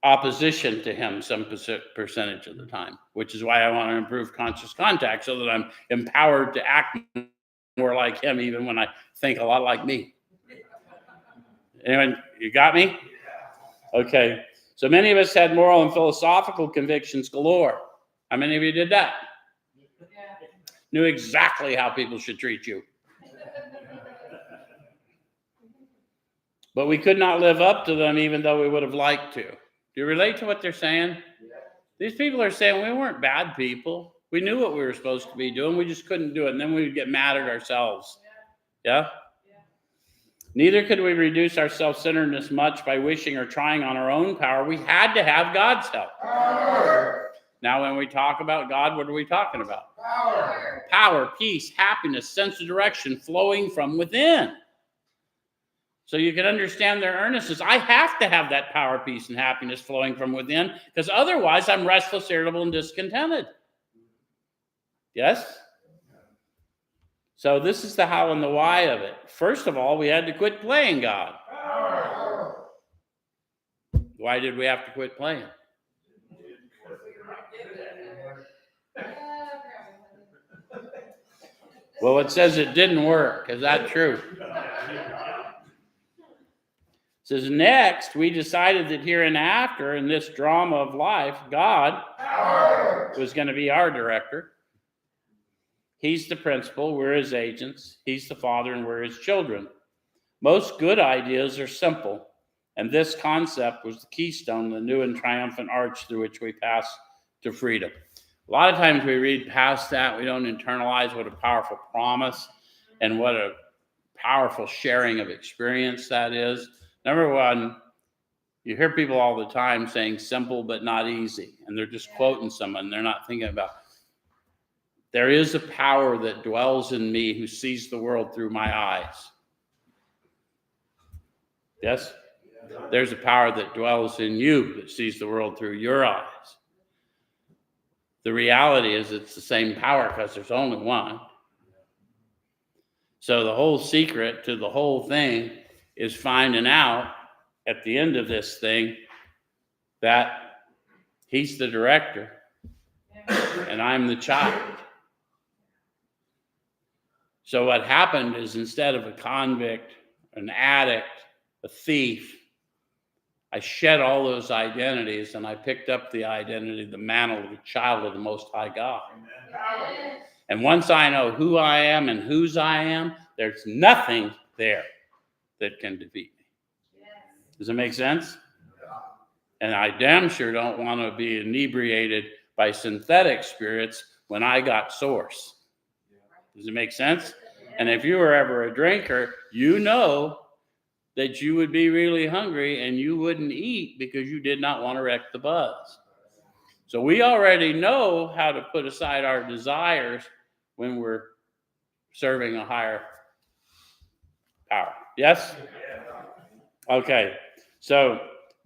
opposition to him some percentage of the time, which is why I want to improve conscious contact so that I'm empowered to act more like him even when I think a lot like me. Anyone, you got me? Okay. So many of us had moral and philosophical convictions galore. How many of you did that? Yeah. Knew exactly how people should treat you. But we could not live up to them even though we would have liked to. Do you relate to what they're saying? Yeah. These people are saying we weren't bad people. We knew what we were supposed to be doing. We just couldn't do it. And then we would get mad at ourselves. Yeah? Neither could we reduce our self-centeredness much by wishing or trying on our own power. We had to have God's help. Now, when we talk about God, what are we talking about? Power. Power, peace, happiness, sense of direction flowing from within. So you can understand their earnestness. I have to have that power, peace, and happiness flowing from within, because otherwise I'm restless, irritable, and discontented. Yes? So this is the how and the why of it. First of all, we had to quit playing God. Power. Why did we have to quit playing? Well, it says it didn't work. Is that true? It says, next, we decided that hereinafter, in this drama of life, God was going to be our director. He's the principal, we're his agents. He's the father, and we're his children. Most good ideas are simple, and this concept was the keystone, the new and triumphant arch through which we pass to freedom. A lot of times we read past that, we don't internalize what a powerful promise and what a powerful sharing of experience that is. Number one, you hear people all the time saying simple but not easy, and they're just quoting someone. They're not thinking about, there is a power that dwells in me who sees the world through my eyes. Yes? There's a power that dwells in you that sees the world through your eyes. The reality is it's the same power because there's only one. So the whole secret to the whole thing is finding out at the end of this thing that he's the director and I'm the child. So what happened is, instead of a convict, an addict, a thief, I shed all those identities and I picked up the identity, the mantle of a child of the Most High God. Power. And once I know who I am and whose I am, there's nothing there that can defeat me. Does it make sense? And I damn sure don't want to be inebriated by synthetic spirits when I got source. Does it make sense? And if you were ever a drinker, you know that you would be really hungry and you wouldn't eat because you did not want to wreck the buzz. So we already know how to put aside our desires when we're serving a higher power. Yes? Okay. So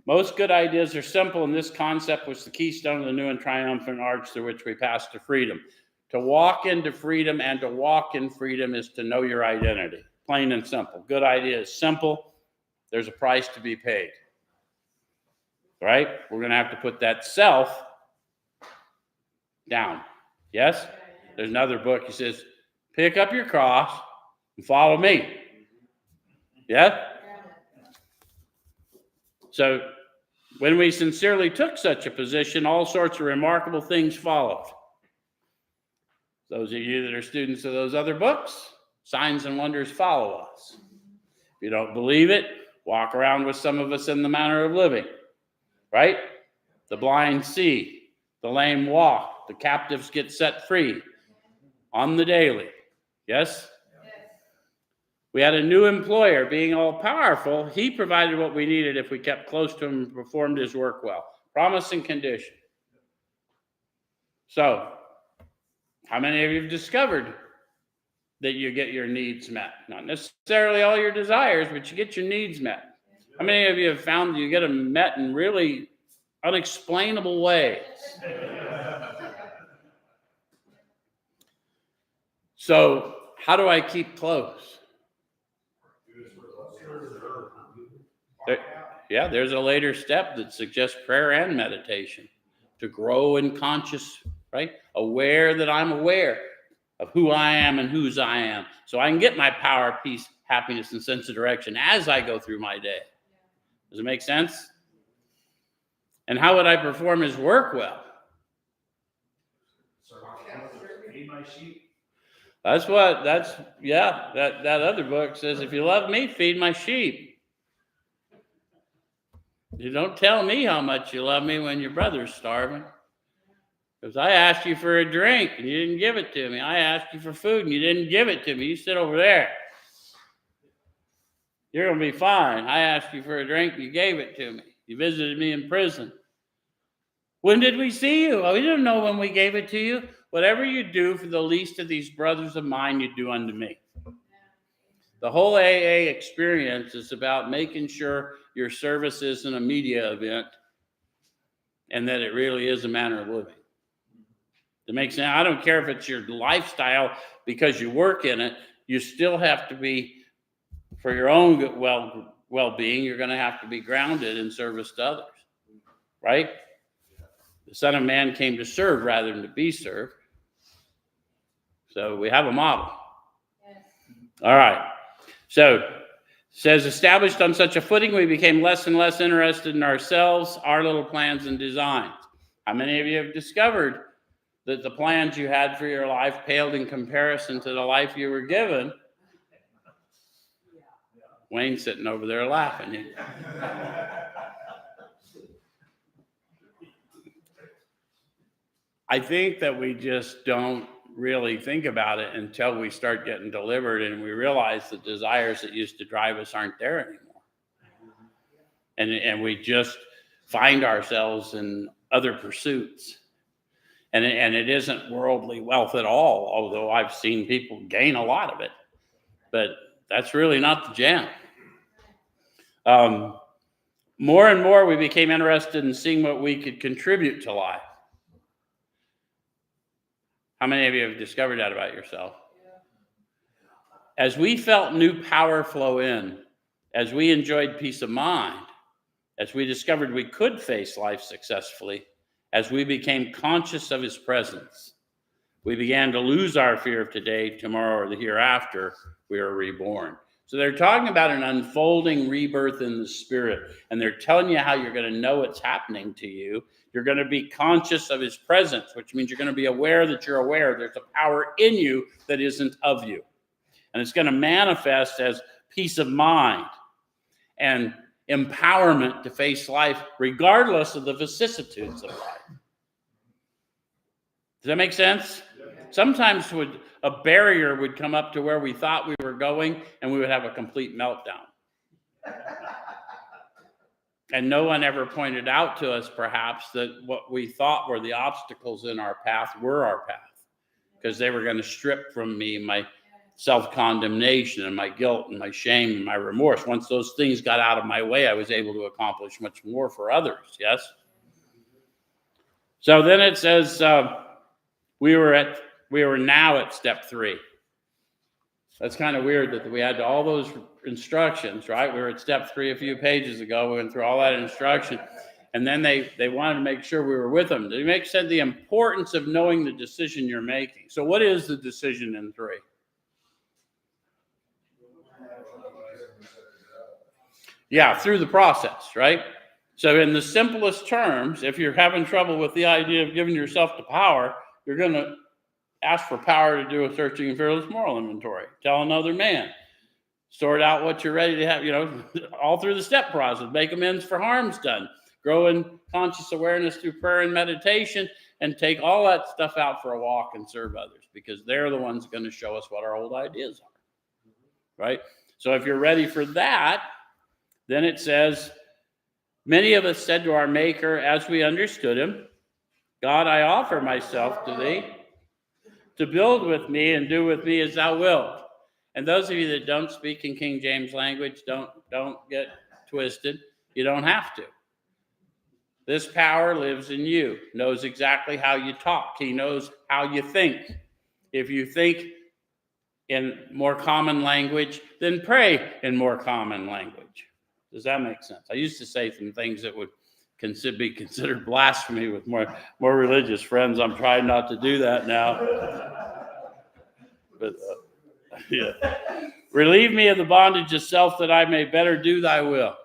most good ideas are simple, and this concept was the keystone of the new and triumphant arch through which we pass to freedom. To walk into freedom and to walk in freedom is to know your identity. Plain and simple. Good idea is simple. There's a price to be paid. Right? We're going to have to put that self down. Yes? There's another book. He says, pick up your cross and follow me. Yeah? So when we sincerely took such a position, all sorts of remarkable things followed. Those of you that are students of those other books, signs and wonders follow us. If you don't believe it, walk around with some of us in the manner of living, right? The blind see, the lame walk, the captives get set free on the daily. Yes? We had a new employer. Being all powerful, he provided what we needed if we kept close to him and performed his work well. Promise and condition. So, how many of you have discovered that you get your needs met? Not necessarily all your desires, but you get your needs met. How many of you have found that you get them met in really unexplainable ways? So, how do I keep close? There's a later step that suggests prayer and meditation to grow in conscious, right? Aware that I'm aware of who I am and whose I am, so I can get my power, peace, happiness, and sense of direction as I go through my day. Does it make sense? And how would I perform his work well? Feed my sheep. That other book says, if you love me, feed my sheep. You don't tell me how much you love me when your brother's starving. Because I asked you for a drink and you didn't give it to me. I asked you for food and you didn't give it to me. You sit over there. You're going to be fine. I asked you for a drink, you gave it to me. You visited me in prison. When did we see you? Oh, we didn't know when we gave it to you. Whatever you do for the least of these brothers of mine, you do unto me. The whole AA experience is about making sure your service isn't a media event and that it really is a manner of living. It makes sense. I don't care if it's your lifestyle because you work in it. You still have to be, for your own well-being, you're going to have to be grounded in service to others, right? The Son of Man came to serve rather than to be served. So we have a model. Yes. All right. So it says, established on such a footing, we became less and less interested in ourselves, our little plans and designs. How many of you have discovered that the plans you had for your life paled in comparison to the life you were given? Wayne's sitting over there laughing. I think that we just don't really think about it until we start getting delivered and we realize the desires that used to drive us aren't there anymore. And we just find ourselves in other pursuits. And it isn't worldly wealth at all, although I've seen people gain a lot of it. But that's really not the jam. More and more we became interested in seeing what we could contribute to life. How many of you have discovered that about yourself? As we felt new power flow in, as we enjoyed peace of mind, as we discovered we could face life successfully, as we became conscious of his presence, we began to lose our fear of today, tomorrow, or the hereafter. We are reborn. So they're talking about an unfolding rebirth in the spirit, and they're telling you how you're going to know it's happening to you. You're going to be conscious of his presence, which means you're going to be aware that you're aware. There's a power in you that isn't of you. And it's going to manifest as peace of mind and empowerment to face life regardless of the vicissitudes of life. Does that make sense? Sometimes a barrier would come up to where we thought we were going, and we would have a complete meltdown. And no one ever pointed out to us, perhaps, that what we thought were the obstacles in our path were our path, because they were going to strip from me my self-condemnation and my guilt and my shame and my remorse. Once those things got out of my way, I was able to accomplish much more for others. Yes? So then it says we were now at step 3. That's kind of weird that we had all those instructions, right? We were at step 3 a few pages ago. We went through all that instruction. And then they wanted to make sure we were with them. They said the importance of knowing the decision you're making. So what is the decision in 3? Yeah, through the process, right? So in the simplest terms, if you're having trouble with the idea of giving yourself the power, you're going to ask for power to do a searching and fearless moral inventory. Tell another man. Sort out what you're ready to have, all through the step process. Make amends for harms done. Grow in conscious awareness through prayer and meditation, and take all that stuff out for a walk and serve others, because they're the ones going to show us what our old ideas are, right? So if you're ready for that, then it says, many of us said to our Maker as we understood him, God, I offer myself to thee to build with me and do with me as thou wilt. And those of you that don't speak in King James language, don't get twisted. You don't have to. This power lives in you, knows exactly how you talk. He knows how you think. If you think in more common language, then pray in more common language. Does that make sense? I used to say some things that would be considered blasphemy with more religious friends. I'm trying not to do that now. But yeah. Relieve me of the bondage of self that I may better do thy will.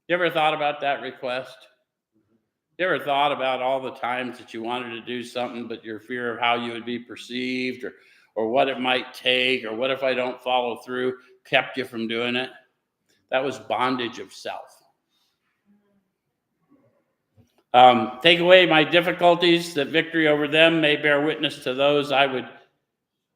You ever thought about that request? You ever thought about all the times that you wanted to do something, but your fear of how you would be perceived, or what it might take, or what if I don't follow through, kept you from doing it? That was bondage of self. Take away my difficulties, that victory over them may bear witness to those I would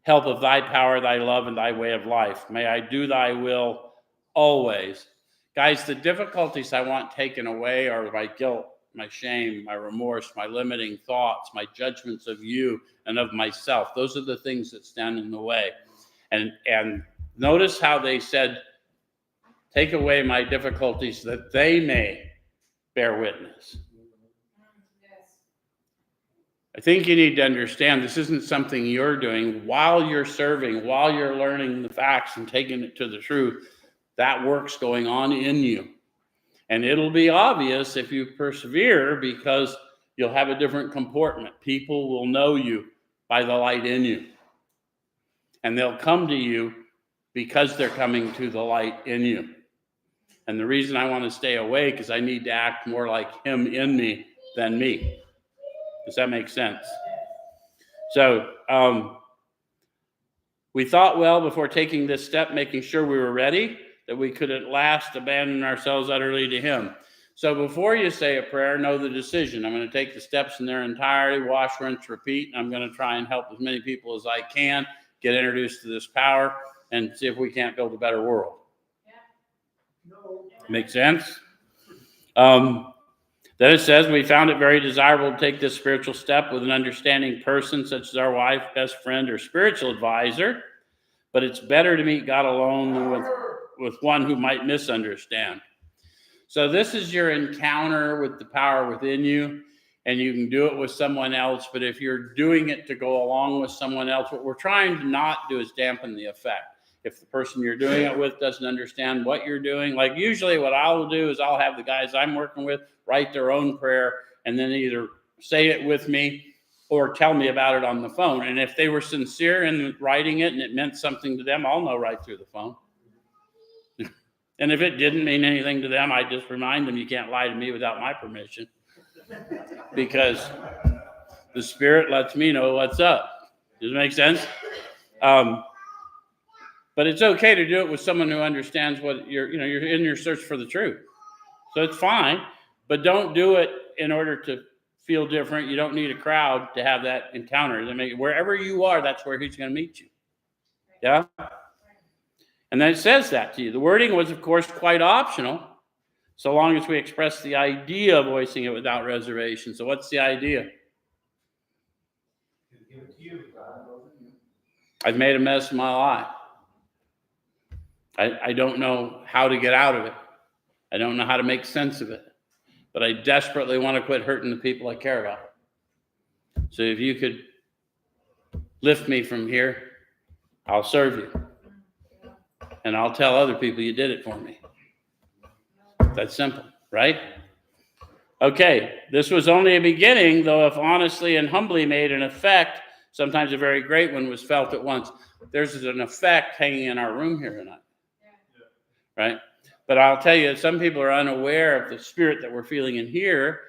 help of thy power, thy love, and thy way of life. May I do thy will always. Guys, the difficulties I want taken away are my guilt, my shame, my remorse, my limiting thoughts, my judgments of you and of myself. Those are the things that stand in the way. And notice how they said, take away my difficulties that they may bear witness. Yes. I think you need to understand this isn't something you're doing while you're serving, while you're learning the facts and taking it to the truth. That work's going on in you. And it'll be obvious if you persevere because you'll have a different comportment. People will know you by the light in you. And they'll come to you because they're coming to the light in you. And the reason I want to stay awake is I need to act more like him in me than me. Does that make sense? So we thought well before taking this step, making sure we were ready, that we could at last abandon ourselves utterly to him. So before you say a prayer, know the decision. I'm going to take the steps in their entirety, wash, rinse, repeat. And I'm going to try and help as many people as I can get introduced to this power and see if we can't build a better world. Make sense? Then it says, we found it very desirable to take this spiritual step with an understanding person, such as our wife, best friend, or spiritual advisor. But it's better to meet God alone than with one who might misunderstand. So this is your encounter with the power within you, and you can do it with someone else. But if you're doing it to go along with someone else, what we're trying to not do is dampen the effect. If the person you're doing it with doesn't understand what you're doing, like usually what I'll do is I'll have the guys I'm working with write their own prayer and then either say it with me or tell me about it on the phone. And if they were sincere in writing it and it meant something to them, I'll know right through the phone. And if it didn't mean anything to them, I just remind them, you can't lie to me without my permission. Because the Spirit lets me know what's up. Does it make sense? But it's okay to do it with someone who understands what you're in your search for the truth. So it's fine, but don't do it in order to feel different. You don't need a crowd to have that encounter. Wherever you are, that's where he's going to meet you. Yeah? And then it says that to you. The wording was, of course, quite optional, so long as we express the idea of voicing it without reservation. So what's the idea? Give it to you. I've made a mess of my life. I don't know how to get out of it. I don't know how to make sense of it. But I desperately want to quit hurting the people I care about. So if you could lift me from here, I'll serve you. And I'll tell other people you did it for me. That's simple, right? Okay, this was only a beginning, though if honestly and humbly made an effect, sometimes a very great one was felt at once. There's an effect hanging in our room here tonight. Right? But I'll tell you, some people are unaware of the spirit that we're feeling in here.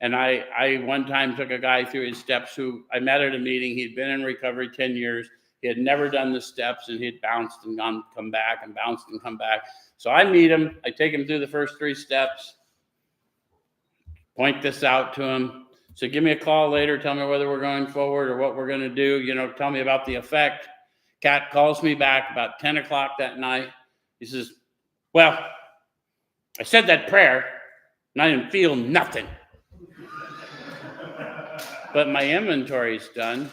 And I one time took a guy through his steps who I met at a meeting. He'd been in recovery 10 years. He had never done the steps, and he'd bounced and come back and bounced and come back. So I meet him. I take him through the first 3 steps, point this out to him. So give me a call later. Tell me whether we're going forward or what we're going to do. Tell me about the effect. Cat calls me back about 10 o'clock that night. He says, well, I said that prayer, and I didn't feel nothing. But my inventory's done,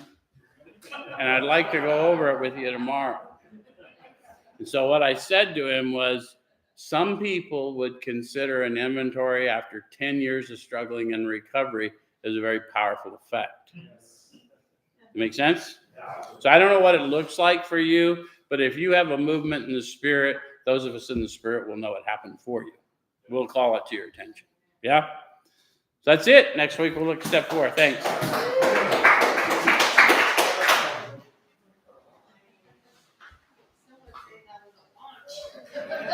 and I'd like to go over it with you tomorrow. And so what I said to him was, some people would consider an inventory after 10 years of struggling in recovery as a very powerful effect. Make sense? So I don't know what it looks like for you, but if you have a movement in the Spirit, those of us in the Spirit will know it happened for you. We'll call it to your attention. Yeah? So that's it. Next week we'll look at step 4. Thanks. Someone say that was a launch.